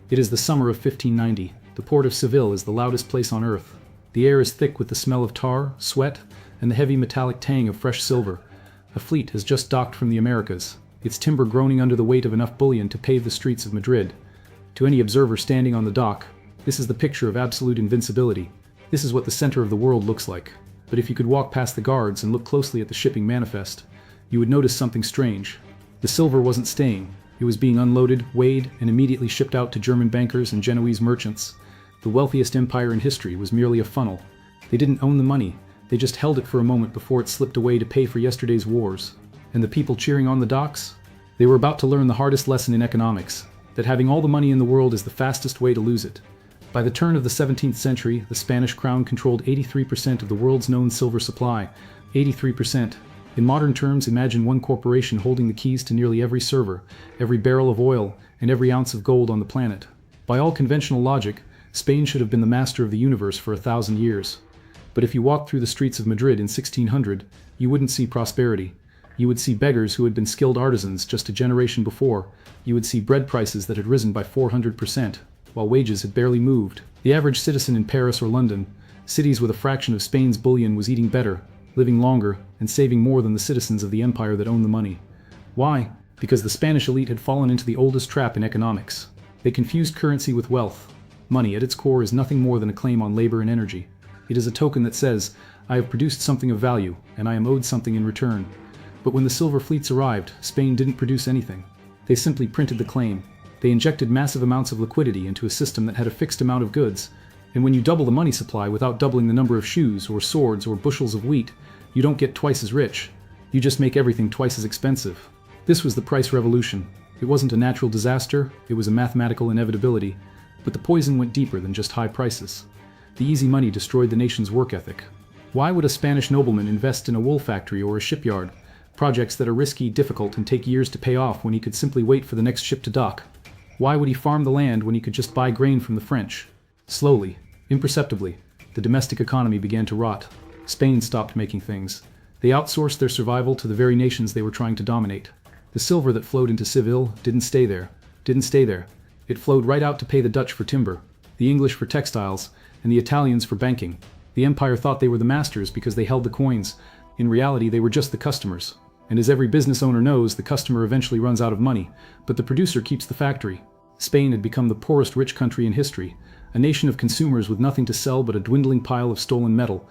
It is the summer of 1590. The port of Seville is the loudest place on earth. The air is thick with the smell of tar, sweat, and the heavy metallic tang of fresh silver. A fleet has just docked from the Americas, its timber groaning under the weight of enough bullion to pave the streets of Madrid. To any observer standing on the dock, this is the picture of absolute invincibility. This is what the center of the world looks like. But if you could walk past the guards and look closely at the shipping manifest, you would notice something strange. The silver wasn't staying. It was being unloaded, weighed, and immediately shipped out to German bankers and Genoese merchants. The wealthiest empire in history was merely a funnel. They didn't own the money. They just held it for a moment before it slipped away to pay for yesterday's wars. And the people cheering on the docks? They were about to learn the hardest lesson in economics, that having all the money in the world is the fastest way to lose it. By the turn of the 17th century, the Spanish crown controlled 83% of the world's known silver supply. 83%. In modern terms, imagine one corporation holding the keys to nearly every server, every barrel of oil, and every ounce of gold on the planet. By all conventional logic, Spain should have been the master of the universe for 1,000 years. But if you walked through the streets of Madrid in 1600, you wouldn't see prosperity. You would see beggars who had been skilled artisans just a generation before. You would see bread prices that had risen by 400%, while wages had barely moved. The average citizen in Paris or London, cities with a fraction of Spain's bullion, was eating better, living longer, and saving more than the citizens of the empire that owned the money. Why? Because the Spanish elite had fallen into the oldest trap in economics. They confused currency with wealth. Money, at its core, is nothing more than a claim on labor and energy. It is a token that says, I have produced something of value, and I am owed something in return. But when the silver fleets arrived, Spain didn't produce anything. They simply printed the claim. They injected massive amounts of liquidity into a system that had a fixed amount of goods. And when you double the money supply without doubling the number of shoes or swords or bushels of wheat, you don't get twice as rich. You just make everything twice as expensive. This was the price revolution. It wasn't a natural disaster, it was a mathematical inevitability. But the poison went deeper than just high prices. The easy money destroyed the nation's work ethic. Why would a Spanish nobleman invest in a wool factory or a shipyard? Projects that are risky, difficult, and take years to pay off when he could simply wait for the next ship to dock. Why would he farm the land when he could just buy grain from the French? Slowly, imperceptibly, the domestic economy began to rot. Spain stopped making things. They outsourced their survival to the very nations they were trying to dominate. The silver that flowed into Seville didn't stay there. It flowed right out to pay the Dutch for timber, the English for textiles, and the Italians for banking. The empire thought they were the masters because they held the coins. In reality, they were just the customers. And as every business owner knows, the customer eventually runs out of money, but the producer keeps the factory. Spain had become the poorest rich country in history, a nation of consumers with nothing to sell but a dwindling pile of stolen metal.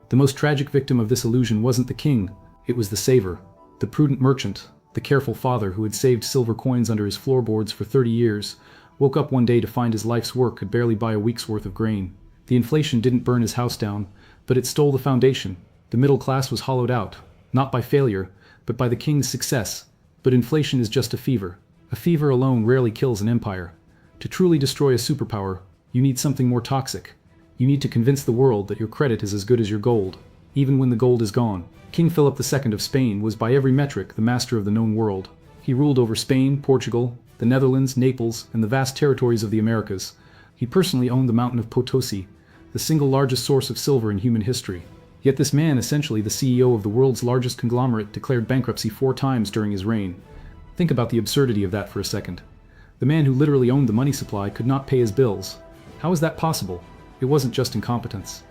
The most tragic victim of this illusion wasn't the king, it was the saver, the prudent merchant, the careful father who had saved silver coins under his floorboards for 30 years, woke up one day to find his life's work could barely buy a week's worth of grain. The inflation didn't burn his house down, but it stole the foundation. The middle class was hollowed out, not by failure, but by the king's success. But inflation is just a fever. A fever alone rarely kills an empire. To truly destroy a superpower, you need something more toxic. You need to convince the world that your credit is as good as your gold, even when the gold is gone. King Philip II of Spain was by every metric the master of the known world. He ruled over Spain, Portugal, the Netherlands, Naples, and the vast territories of the Americas. He personally owned the mountain of Potosi, the single largest source of silver in human history. Yet this man, essentially the CEO of the world's largest conglomerate, declared bankruptcy 4 times during his reign. Think about the absurdity of that for a second. The man who literally owned the money supply could not pay his bills. How is that possible? It wasn't just incompetence.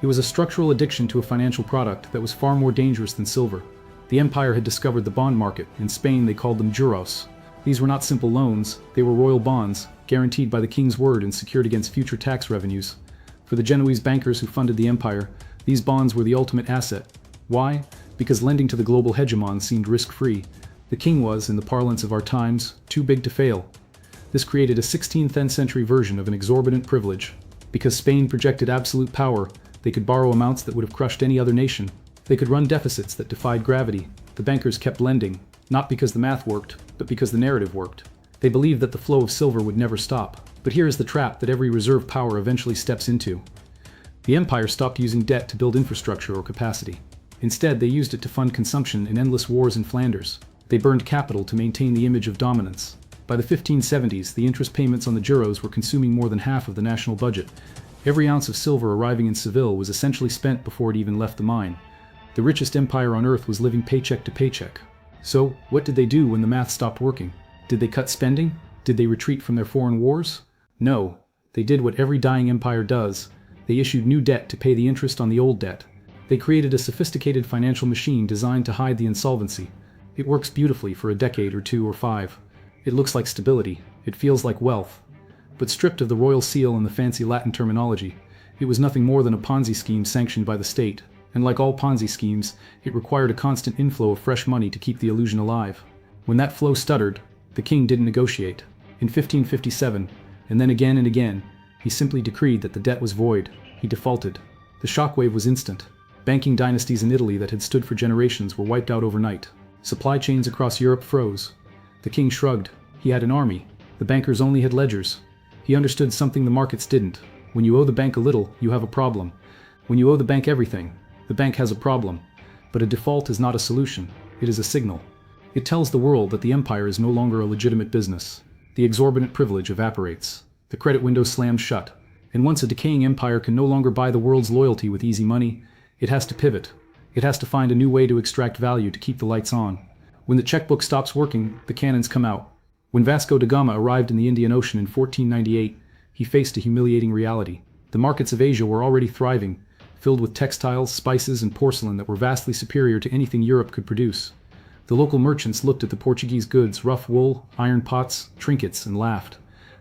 It was a structural addiction to a financial product that was far more dangerous than silver. The empire had discovered the bond market. In Spain they called them juros. These were not simple loans, they were royal bonds, guaranteed by the king's word and secured against future tax revenues. For the Genoese bankers who funded the empire, these bonds were the ultimate asset. Why? Because lending to the global hegemon seemed risk-free. The king was, in the parlance of our times, too big to fail. This created a 16th century version of an exorbitant privilege. Because Spain projected absolute power, they could borrow amounts that would have crushed any other nation. They could run deficits that defied gravity. The bankers kept lending, not because the math worked, but because the narrative worked. They believed that the flow of silver would never stop. But here is the trap that every reserve power eventually steps into. The empire stopped using debt to build infrastructure or capacity. Instead, they used it to fund consumption in endless wars in Flanders. They burned capital to maintain the image of dominance. By the 1570s, the interest payments on the juros were consuming more than half of the national budget. Every ounce of silver arriving in Seville was essentially spent before it even left the mine. The richest empire on earth was living paycheck to paycheck. So, what did they do when the math stopped working? Did they cut spending? Did they retreat from their foreign wars? No, they did what every dying empire does. They issued new debt to pay the interest on the old debt. They created a sophisticated financial machine designed to hide the insolvency. It works beautifully for a decade or 2 or 5. It looks like stability. It feels like wealth. But stripped of the royal seal and the fancy Latin terminology, it was nothing more than a Ponzi scheme sanctioned by the state. And like all Ponzi schemes, it required a constant inflow of fresh money to keep the illusion alive. When that flow stuttered, the king didn't negotiate. In 1557, and then again and again, he simply decreed that the debt was void. He defaulted. The shockwave was instant. Banking dynasties in Italy that had stood for generations were wiped out overnight. Supply chains across Europe froze. The king shrugged. He had an army. The bankers only had ledgers. He understood something the markets didn't. When you owe the bank a little, you have a problem. When you owe the bank everything, the bank has a problem. But a default is not a solution. It is a signal. It tells the world that the empire is no longer a legitimate business. The exorbitant privilege evaporates. The credit window slams shut. And once a decaying empire can no longer buy the world's loyalty with easy money, it has to pivot. It has to find a new way to extract value to keep the lights on. When the checkbook stops working, the cannons come out. When Vasco da Gama arrived in the Indian Ocean in 1498, he faced a humiliating reality. The markets of Asia were already thriving, filled with textiles, spices, and porcelain that were vastly superior to anything Europe could produce. The local merchants looked at the Portuguese goods, rough wool, iron pots, trinkets, and laughed.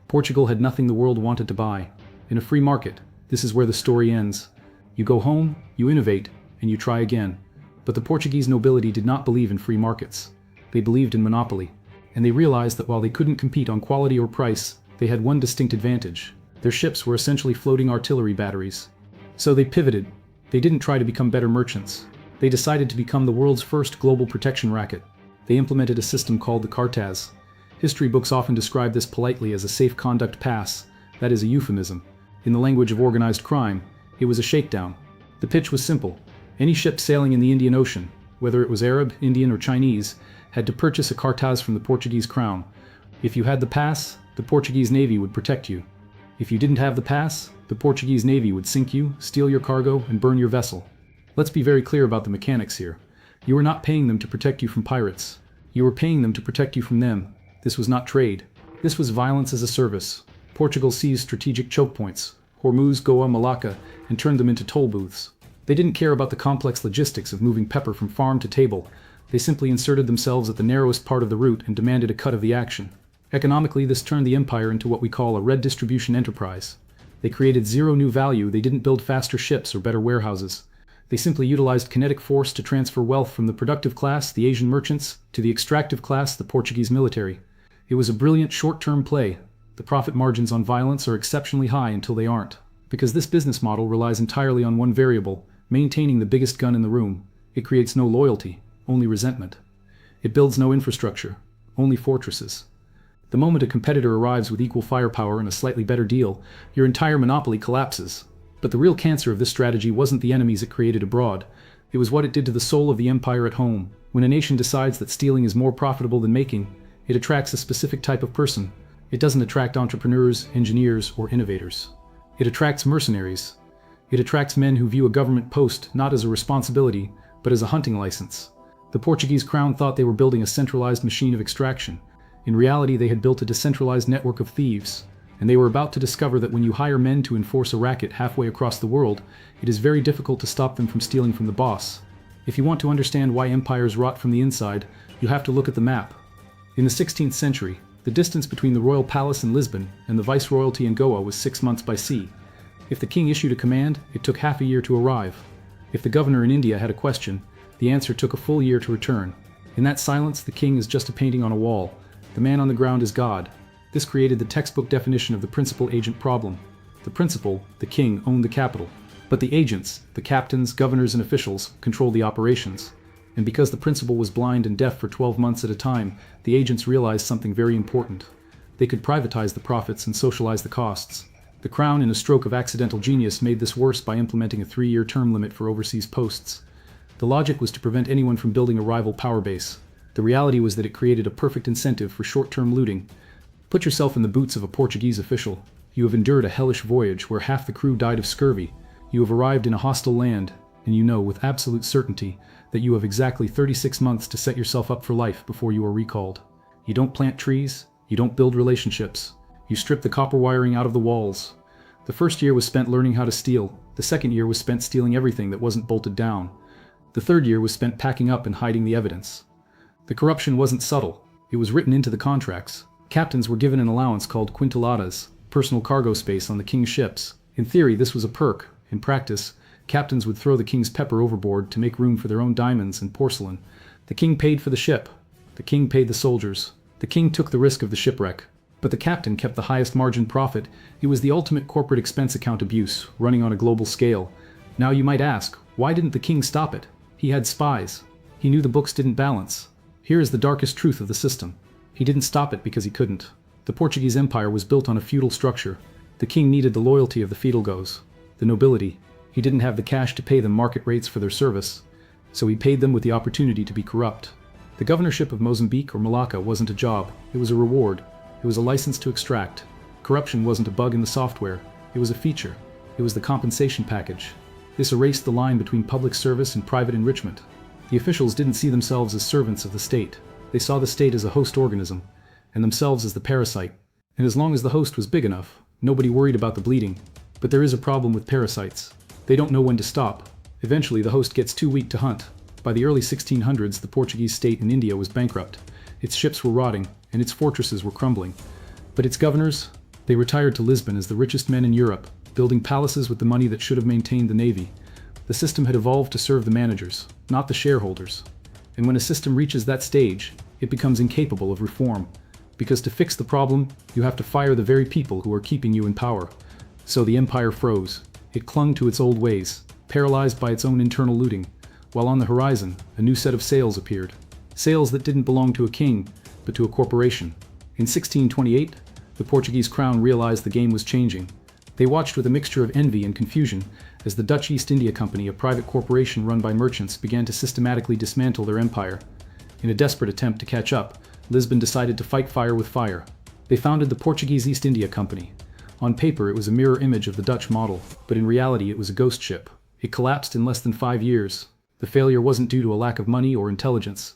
Portugal had nothing the world wanted to buy. In a free market, this is where the story ends. You go home, you innovate, and you try again. But the Portuguese nobility did not believe in free markets. They believed in monopoly. And they realized that while they couldn't compete on quality or price, they had one distinct advantage. Their ships were essentially floating artillery batteries. So they pivoted. They didn't try to become better merchants. They decided to become the world's first global protection racket. They implemented a system called the cartas. History books often describe this politely as a safe conduct pass. That is a euphemism. In the language of organized crime, it was a shakedown. The pitch was simple. Any ship sailing in the Indian Ocean, whether it was Arab, Indian, or Chinese, had to purchase a cartas from the Portuguese crown. If you had the pass, the Portuguese Navy would protect you. If you didn't have the pass, the Portuguese Navy would sink you, steal your cargo, and burn your vessel. Let's be very clear about the mechanics here. You were not paying them to protect you from pirates. You were paying them to protect you from them. This was not trade. This was violence as a service. Portugal seized strategic choke points, Hormuz, Goa, Malacca, and turned them into toll booths. They didn't care about the complex logistics of moving pepper from farm to table. They simply inserted themselves at the narrowest part of the route and demanded a cut of the action. Economically, this turned the empire into what we call a red distribution enterprise. They created zero new value. They didn't build faster ships or better warehouses. They simply utilized kinetic force to transfer wealth from the productive class, the Asian merchants, to the extractive class, the Portuguese military. It was a brilliant short-term play. The profit margins on violence are exceptionally high until they aren't. Because this business model relies entirely on one variable, maintaining the biggest gun in the room. It creates no loyalty, only resentment. It builds no infrastructure, only fortresses. The moment a competitor arrives with equal firepower and a slightly better deal, your entire monopoly collapses. But the real cancer of this strategy wasn't the enemies it created abroad. It was what it did to the soul of the empire at home. When a nation decides that stealing is more profitable than making, it attracts a specific type of person. It doesn't attract entrepreneurs, engineers, or innovators. It attracts mercenaries. It attracts men who view a government post not as a responsibility, but as a hunting license. The Portuguese crown thought they were building a centralized machine of extraction. In reality, they had built a decentralized network of thieves, and they were about to discover that when you hire men to enforce a racket halfway across the world, it is very difficult to stop them from stealing from the boss. If you want to understand why empires rot from the inside, you have to look at the map. In the 16th century, the distance between the royal palace in Lisbon and the viceroyalty in Goa was 6 months by sea. If the king issued a command, it took half a year to arrive. If the governor in India had a question, the answer took a full year to return. In that silence, the king is just a painting on a wall. The man on the ground is God. This created the textbook definition of the principal-agent problem. The principal, the king, owned the capital. But the agents, the captains, governors, and officials, controlled the operations. And because the principal was blind and deaf for 12 months at a time, the agents realized something very important. They could privatize the profits and socialize the costs. The crown, in a stroke of accidental genius, made this worse by implementing a 3-year term limit for overseas posts. The logic was to prevent anyone from building a rival power base. The reality was that it created a perfect incentive for short-term looting. Put yourself in the boots of a Portuguese official. You have endured a hellish voyage where half the crew died of scurvy. You have arrived in a hostile land, and you know with absolute certainty that you have exactly 36 months to set yourself up for life before you are recalled. You don't plant trees, you don't build relationships. You stripped the copper wiring out of the walls. The first year was spent learning how to steal. The second year was spent stealing everything that wasn't bolted down. The third year was spent packing up and hiding the evidence. The corruption wasn't subtle. It was written into the contracts. Captains were given an allowance called quintiladas, personal cargo space on the king's ships. In theory, this was a perk. In practice, captains would throw the king's pepper overboard to make room for their own diamonds and porcelain. The king paid for the ship. The king paid the soldiers. The king took the risk of the shipwreck. But the captain kept the highest margin profit. It was the ultimate corporate expense account abuse, running on a global scale. Now you might ask, why didn't the king stop it? He had spies. He knew the books didn't balance. Here is the darkest truth of the system. He didn't stop it because he couldn't. The Portuguese Empire was built on a feudal structure. The king needed the loyalty of the fidalgos, the nobility. He didn't have the cash to pay them market rates for their service, so he paid them with the opportunity to be corrupt. The governorship of Mozambique or Malacca wasn't a job, it was a reward. It was a license to extract. Corruption wasn't a bug in the software, it was a feature. It was the compensation package. This erased the line between public service and private enrichment. The officials didn't see themselves as servants of the state. They saw the state as a host organism, and themselves as the parasite. And as long as the host was big enough, nobody worried about the bleeding. But there is a problem with parasites. They don't know when to stop. Eventually the host gets too weak to hunt. By the early 1600s, the Portuguese state in India was bankrupt. Its ships were rotting, and its fortresses were crumbling. But its governors? They retired to Lisbon as the richest men in Europe, building palaces with the money that should have maintained the navy. The system had evolved to serve the managers, not the shareholders. And when a system reaches that stage, it becomes incapable of reform. Because to fix the problem, you have to fire the very people who are keeping you in power. So the empire froze. It clung to its old ways, paralyzed by its own internal looting. While on the horizon, a new set of sails appeared. Sails that didn't belong to a king, but to a corporation. In 1628, the Portuguese crown realized the game was changing. They watched with a mixture of envy and confusion as the Dutch East India Company, a private corporation run by merchants, began to systematically dismantle their empire. In a desperate attempt to catch up, Lisbon decided to fight fire with fire. They founded the Portuguese East India Company. On paper, it was a mirror image of the Dutch model, but in reality it was a ghost ship. It collapsed in less than 5 years. The failure wasn't due to a lack of money or intelligence.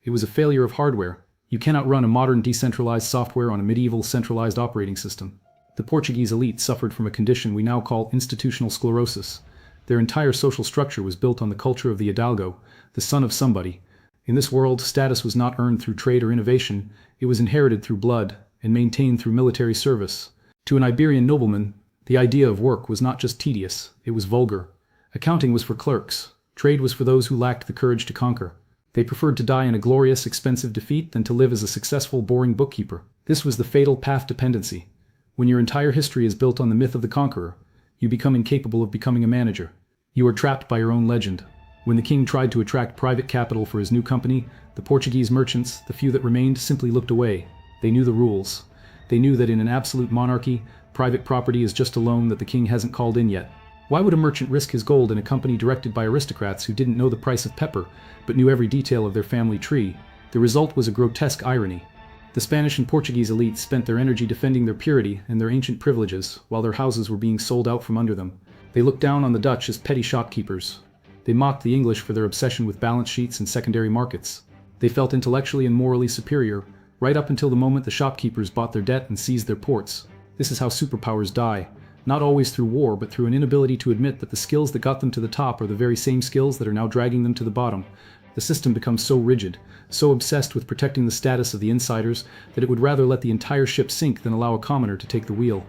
It was a failure of hardware. You cannot run a modern decentralized software on a medieval centralized operating system. The Portuguese elite suffered from a condition we now call institutional sclerosis. Their entire social structure was built on the culture of the hidalgo, the son of somebody. In this world, status was not earned through trade or innovation, it was inherited through blood and maintained through military service. To an Iberian nobleman, the idea of work was not just tedious, it was vulgar. Accounting was for clerks. Trade was for those who lacked the courage to conquer. They preferred to die in a glorious, expensive defeat than to live as a successful, boring bookkeeper. This was the fatal path dependency. When your entire history is built on the myth of the conqueror, you become incapable of becoming a manager. You are trapped by your own legend. When the king tried to attract private capital for his new company, the Portuguese merchants, the few that remained, simply looked away. They knew the rules. They knew that in an absolute monarchy, private property is just a loan that the king hasn't called in yet. Why would a merchant risk his gold in a company directed by aristocrats who didn't know the price of pepper, but knew every detail of their family tree? The result was a grotesque irony. The Spanish and Portuguese elites spent their energy defending their purity and their ancient privileges, while their houses were being sold out from under them. They looked down on the Dutch as petty shopkeepers. They mocked the English for their obsession with balance sheets and secondary markets. They felt intellectually and morally superior, right up until the moment the shopkeepers bought their debt and seized their ports. This is how superpowers die. Not always through war, but through an inability to admit that the skills that got them to the top are the very same skills that are now dragging them to the bottom. The system becomes so rigid, so obsessed with protecting the status of the insiders, that it would rather let the entire ship sink than allow a commoner to take the wheel.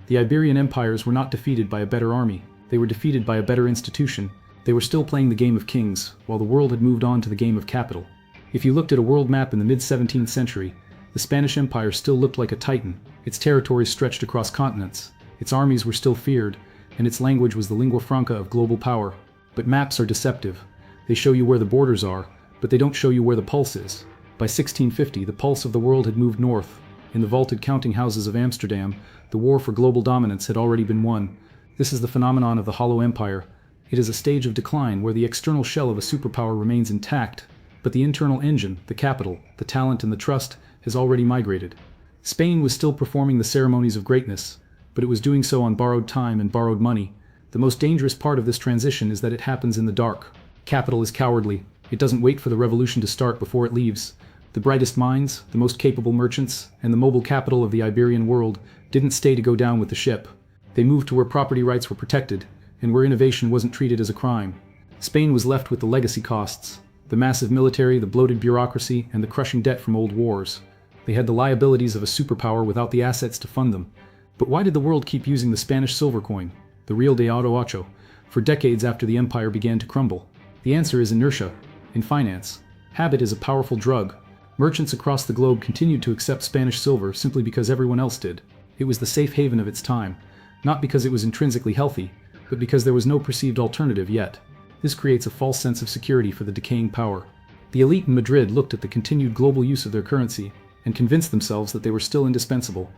The Iberian empires were not defeated by a better army. They were defeated by a better institution. They were still playing the game of kings, while the world had moved on to the game of capital. If you looked at a world map in the mid-17th century, the Spanish Empire still looked like a titan. Its territories stretched across continents. Its armies were still feared, and its language was the lingua franca of global power. But maps are deceptive. They show you where the borders are, but they don't show you where the pulse is. By 1650, the pulse of the world had moved north. In the vaulted counting houses of Amsterdam, the war for global dominance had already been won. This is the phenomenon of the hollow empire. It is a stage of decline where the external shell of a superpower remains intact, but the internal engine, the capital, the talent and the trust, has already migrated. Spain was still performing the ceremonies of greatness, but it was doing so on borrowed time and borrowed money. The most dangerous part of this transition is that it happens in the dark. Capital is cowardly. It doesn't wait for the revolution to start before it leaves. The brightest minds, the most capable merchants, and the mobile capital of the Iberian world didn't stay to go down with the ship. They moved to where property rights were protected, and where innovation wasn't treated as a crime. Spain was left with the legacy costs, the massive military, the bloated bureaucracy, and the crushing debt from old wars. They had the liabilities of a superpower without the assets to fund them. But why did the world keep using the Spanish silver coin, the real de oro ocho, for decades after the empire began to crumble? The answer is inertia. In finance, habit is a powerful drug. Merchants across the globe continued to accept Spanish silver simply because everyone else did. It was the safe haven of its time, not because it was intrinsically healthy, but because there was no perceived alternative yet. This creates a false sense of security for the decaying power. The elite in Madrid looked at the continued global use of their currency and convinced themselves that they were still indispensable.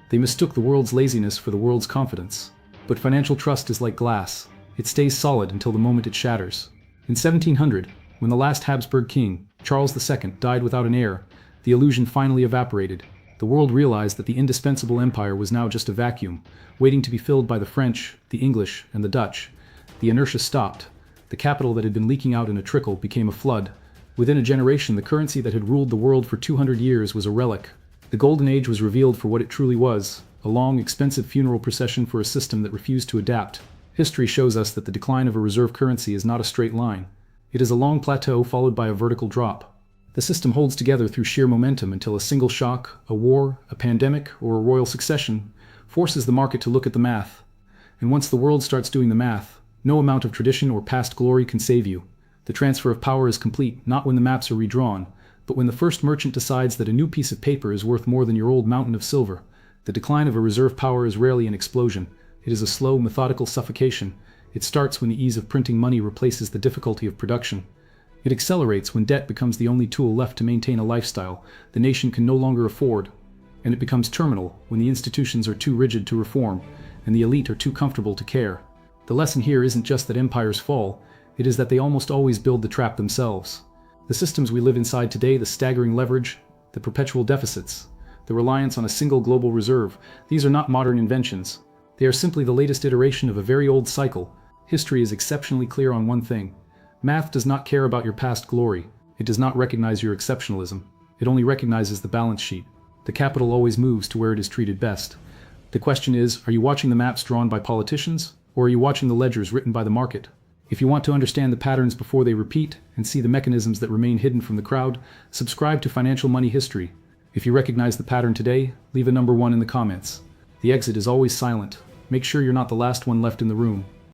They mistook the world's laziness for the world's confidence. But financial trust is like glass. It stays solid until the moment it shatters. In 1700, when the last Habsburg king, Charles II, died without an heir, the illusion finally evaporated. The world realized that the indispensable empire was now just a vacuum, waiting to be filled by the French, the English, and the Dutch. The inertia stopped. The capital that had been leaking out in a trickle became a flood. Within a generation, the currency that had ruled the world for 200 years was a relic. The Golden Age was revealed for what it truly was, a long, expensive funeral procession for a system that refused to adapt. History shows us that the decline of a reserve currency is not a straight line. It is a long plateau followed by a vertical drop. The system holds together through sheer momentum until a single shock, a war, a pandemic, or a royal succession forces the market to look at the math. And once the world starts doing the math, no amount of tradition or past glory can save you. The transfer of power is complete not when the maps are redrawn, but when the first merchant decides that a new piece of paper is worth more than your old mountain of silver. The decline of a reserve power is rarely an explosion. It is a slow, methodical suffocation. It starts when the ease of printing money replaces the difficulty of production. It accelerates when debt becomes the only tool left to maintain a lifestyle the nation can no longer afford. And it becomes terminal when the institutions are too rigid to reform, and the elite are too comfortable to care. The lesson here isn't just that empires fall, it is that they almost always build the trap themselves. The systems we live inside today, the staggering leverage, the perpetual deficits, the reliance on a single global reserve, these are not modern inventions. They are simply the latest iteration of a very old cycle. History is exceptionally clear on one thing. Math does not care about your past glory. It does not recognize your exceptionalism. It only recognizes the balance sheet. The capital always moves to where it is treated best. The question is, are you watching the maps drawn by politicians, or are you watching the ledgers written by the market? If you want to understand the patterns before they repeat and see the mechanisms that remain hidden from the crowd, subscribe to Financial Money History. If you recognize the pattern today, leave a number 1 in the comments. The exit is always silent. Make sure you're not the last one left in the room.